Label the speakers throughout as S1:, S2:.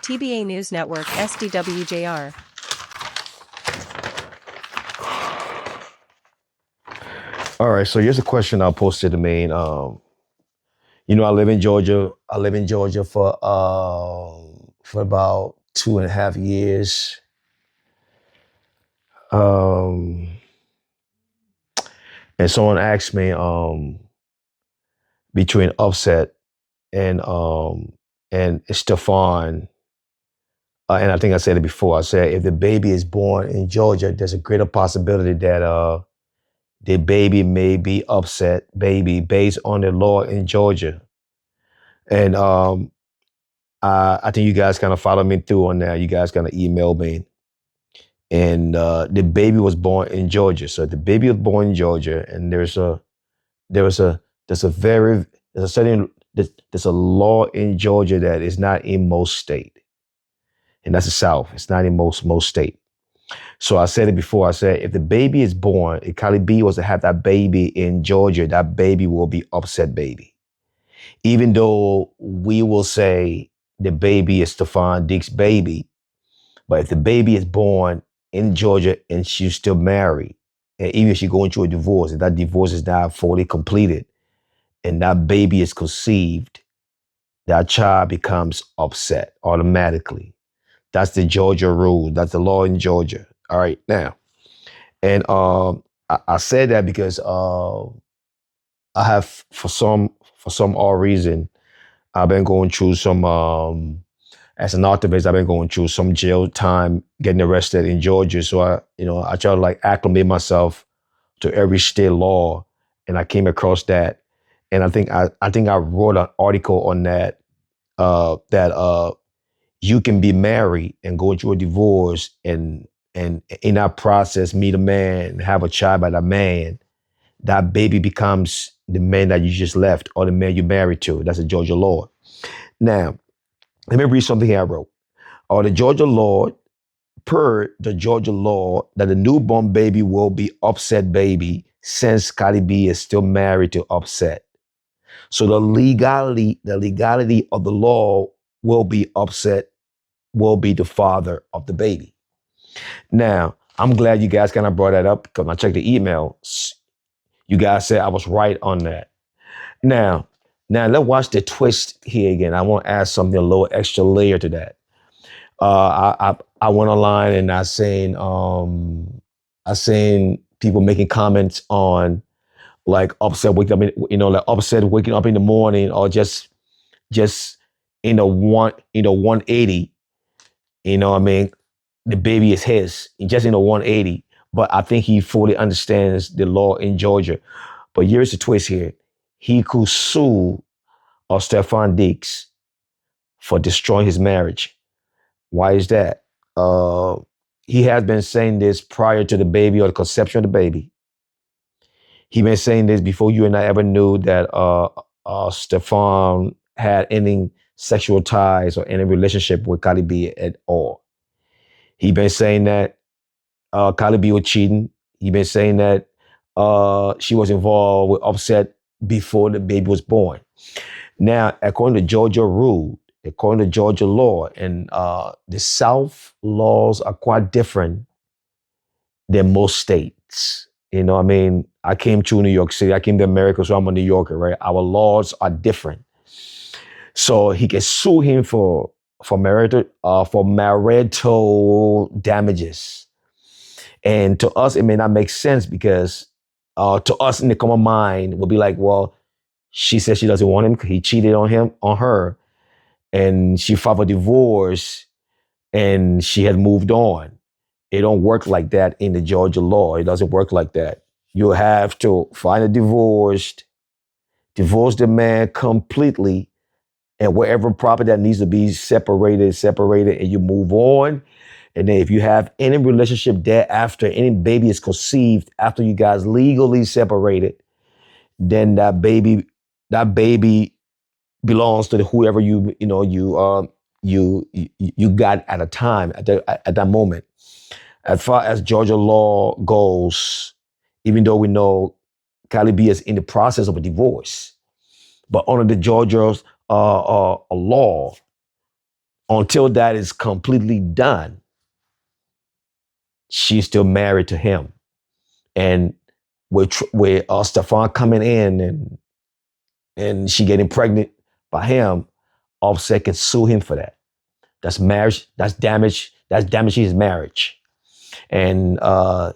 S1: TBA News Network SDWJR.
S2: All right, so here's a question I posted to me. I live in Georgia. I live in Georgia for about 2.5 years. Um, and someone asked me between Upset and Stefan, and I think I said it before. I said if the baby is born in Georgia, there's a greater possibility that the baby may be Upset baby based on the law in Georgia. And I think you guys kind of followed me through on that. You guys kind of emailed me, and the baby was born in Georgia. So the baby was born in Georgia, and there was a there's a very there's a certain there's a law in Georgia that is not in most state, and that's the South. It's not in most state. So I said it before. I said if the baby is born, if Kylie B was to have that baby in Georgia, that baby will be Upset baby. Even though we will say the baby is Stephon Diggs' baby, but if the baby is born in Georgia and she's still married, and even if she's going through a divorce, if that divorce is not fully completed and that baby is conceived, that child becomes Upset automatically. That's the Georgia rule. That's the law in Georgia. All right, now, and I said that because I have for some odd reason I've been going through some as an activist, I've been going through some jail time, getting arrested in Georgia. So I try to like acclimate myself to every state law, and I came across that, and I think I wrote an article on that that you can be married and go through a divorce, and in that process meet a man, have a child by that man, that baby becomes the man that you just left or the man you married to. That's a Georgia law. Now, let me read something here I wrote. The Georgia law, per the Georgia law, that the newborn baby will be Upset baby since Cardi B is still married to Upset. So the legality of the law will be Upset, will be the father of the baby. Now, I'm glad you guys kind of brought that up because when I checked the email, you guys said I was right on that. Now, let's watch the twist here again. I want to add something a little extra layer to that. I went online and I seen people making comments on like Upset waking up, like Upset waking up in the morning or just in a 180. I mean, the baby is his, just in a 180. But I think he fully understands the law in Georgia. But here's the twist here. He could sue Stephon Diggs for destroying his marriage. Why is that? He has been saying this prior to the baby or the conception of the baby. He been saying this before you and I ever knew that Stephon had any sexual ties or any relationship with Cardi B at all. He been saying that Cardi B was cheating. He been saying that she was involved with Upset before the baby was born. Now, according to Georgia rule, according to Georgia law, and the South laws are quite different than most states. I mean, I came to New York City. I came to America, so I'm a New Yorker, right? Our laws are different. So he can sue him for marital damages. And to us, it may not make sense because to us in the common mind will be like, well, she says she doesn't want him because he cheated on her, and she filed for divorce, and she had moved on. It don't work like that in the Georgia law. It doesn't work like that. You have to find a divorce the man completely, and wherever property that needs to be separated, and you move on. And then if you have any relationship thereafter, any baby is conceived after you guys legally separated, then that baby belongs to whoever you got at a time at that moment. As far as Georgia law goes, even though we know Kylie B is in the process of a divorce, but under the Georgia's law, until that is completely done, she's still married to him. And with Stefan coming in and she getting pregnant by him, Offset can sue him for that. That's marriage. That's damage. That's damaging his marriage. And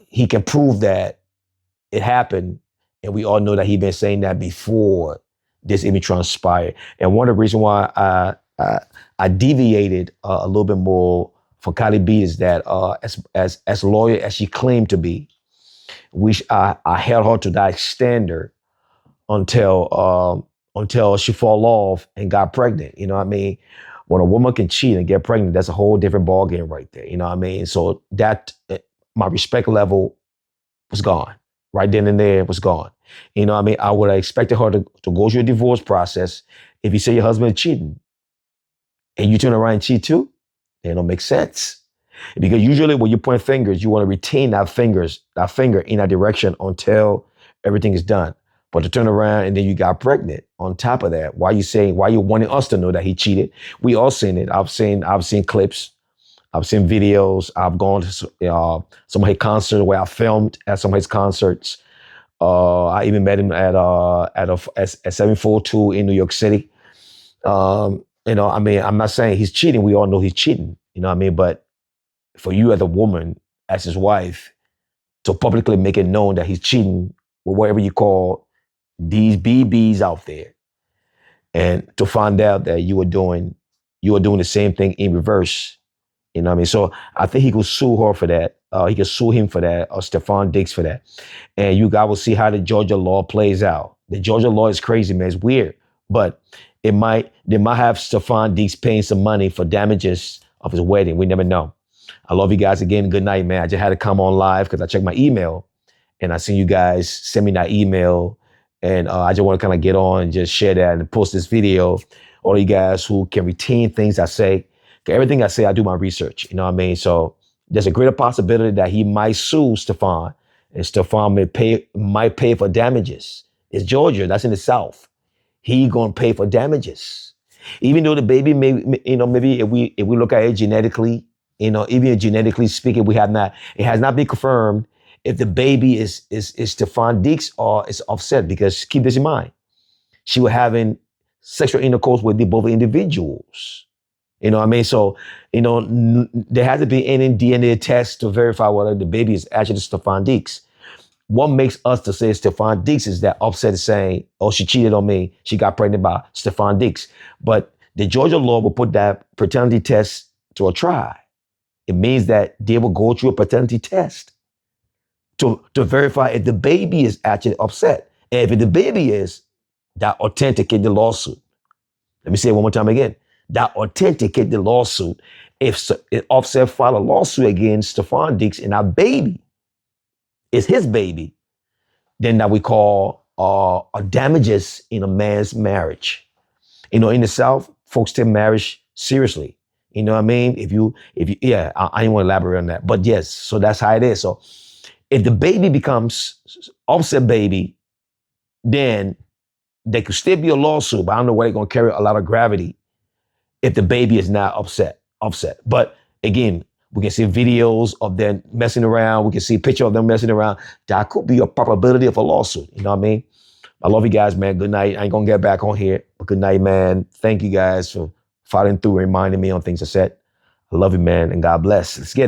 S2: he can prove that it happened. And we all know that he's been saying that before this even transpired. And one of the reasons why I deviated a little bit more from Cardi B is that as loyal as she claimed to be, I held her to that standard until she fall off and got pregnant. You know what I mean? When a woman can cheat and get pregnant, that's a whole different ballgame right there. You know what I mean? So that my respect level was gone. Right then and there, it was gone. You know what I mean? I would have expected her to go through a divorce process. If you say your husband is cheating and you turn around and cheat too, it don't make sense. Because usually when you point fingers, you want to retain that finger in that direction until everything is done. But to turn around and then you got pregnant on top of that, why you wanting us to know that he cheated? We all seen it. I've seen clips. I've seen videos. I've gone to some of his concerts where I filmed at some of his concerts. I even met him at 742 in New York City. You know, I mean, I'm not saying he's cheating. We all know he's cheating. You know what I mean? But for you as a woman, as his wife, to publicly make it known that he's cheating with whatever you call these BBs out there, and to find out that you were doing the same thing in reverse. You know what I mean? So I think he could sue her for that. He could sue him for that, or Stefan Diggs for that. And you guys will see how the Georgia law plays out. The Georgia law is crazy, man. It's weird. But they might have Stefan Diggs paying some money for damages of his wedding. We never know. I love you guys again. Good night, man. I just had to come on live because I checked my email and I seen you guys send me that email. And I just want to kind of get on and just share that and post this video. All you guys who can retain things I say. Everything I say, I do my research. You know what I mean? So there's a greater possibility that he might sue Stefan, and Stefan might pay for damages. It's Georgia. That's in the South. He gonna pay for damages, even though the baby may, you know, maybe if we look at it genetically, you know, even genetically speaking, it has not been confirmed if the baby is Stefan Diggs or is Offset. Because keep this in mind, she was having sexual intercourse with both individuals. You know what I mean? So, you know, there has to be any DNA test to verify whether the baby is actually Stefan Diggs. What makes us to say Stefan Diggs is that Offset is saying, oh, she cheated on me. She got pregnant by Stefan Diggs. But the Georgia law will put that paternity test to a trial. It means that they will go through a paternity test to verify if the baby is actually Offset. And if the baby is, that authenticate the lawsuit. Let me say it one more time again. That authenticate the lawsuit. If Offset filed a lawsuit against Stefan Diggs and that baby is his baby, then that we call a damages in a man's marriage. You know, in the South, folks take marriage seriously. You know what I mean? If you, yeah, I didn't want to elaborate on that, but yes, so that's how it is. So if the baby becomes Offset baby, then there could still be a lawsuit, but I don't know whether they're going to carry a lot of gravity if the baby is not Offset. But again, we can see videos of them messing around. We can see a picture of them messing around. That could be a probability of a lawsuit. You know what I mean? I love you guys, man. Good night. I ain't going to get back on here, but good night, man. Thank you guys for following through and reminding me on things I said. I love you, man, and God bless. Let's get it.